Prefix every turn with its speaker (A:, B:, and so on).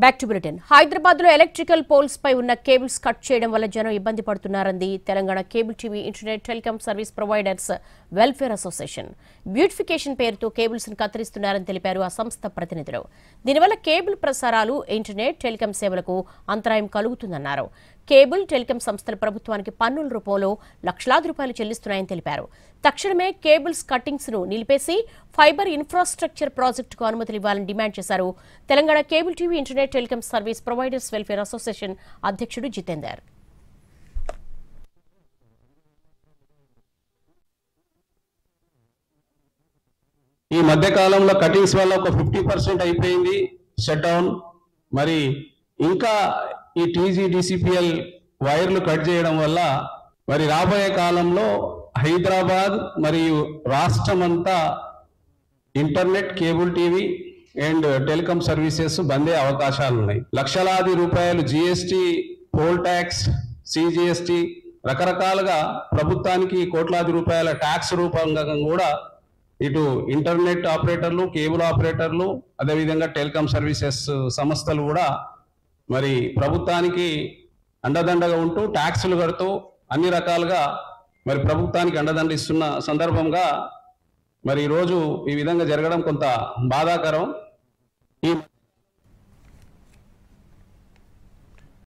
A: Back to bulletin. Hyderabad లో electrical poles పై ఉన్న cables cut చేయడం వల్ల జనం ఇబ్బంది పడుతున్నారంది Telangana cable TV internet telecom service providers welfare association. Beautification పేరుతో కేబుల్స్ ను కత్తిరిస్తున్నారని తెలిపారు ఆ సంస్థ ప్రతినిధులు. దీనివల్ల కేబుల్ ప్రసారాలు, ఇంటర్నెట్, టెలికాం సేవలకు అంతరాయం కలుగుతుందన్నారు. కేబుల్, టెలికాం సంస్థలు ప్రభుత్వానికి పన్నుల రూపంలో లక్షలాది రూపాయలు చెల్లిస్తున్నాయని తెలిపారు. తక్షణమే కేబుల్స్ కట్టింగ్స్ ను నిలిపేసి ఫైబర్ ఇన్ఫ్రాస్ట్రక్చర్ ప్రాజెక్టుకు అనుమతులు ఇవ్వాలని డిమాండ్ చేశారు Telangana cable TV internet telecom service providers welfare association అధ్యక్షుడు జితేందర్.
B: ఈ మధ్య కాలంలో కటింగ్స్ వల్ల ఒక 50% అయిపోయింది షట్ డౌన్. మరి ఇంకా ఈ టీజీ డిసిపిఎల్ వైర్లు కట్ చేయడం వల్ల మరి రాబోయే కాలంలో హైదరాబాద్ మరియు రాష్ట్రం అంతా internet, cable TV and telecom services బందే అవకాశాలు ఉన్నాయి. లక్షలాది రూపాయలు జిఎస్టీ, పోల్ ట్యాక్స్, సిజిఎస్టీ రకరకాలుగా ప్రభుత్వానికి కోట్లాది రూపాయల ట్యాక్స్ రూపంగా కూడా ఇటు ఇంటర్నెట్ ఆపరేటర్లు, కేబుల్ ఆపరేటర్లు, అదేవిధంగా టెలికాం సర్వీసెస్ సంస్థలు కూడా మరి ప్రభుత్వానికి అండదండగా ఉంటూ ట్యాక్సులు కడుతూ అన్ని రకాలుగా మరి ప్రభుత్వానికి అండదండ ఇస్తున్న సందర్భంగా మరి ఈరోజు ఈ విధంగా జరగడం కొంత బాధాకరం. ఈ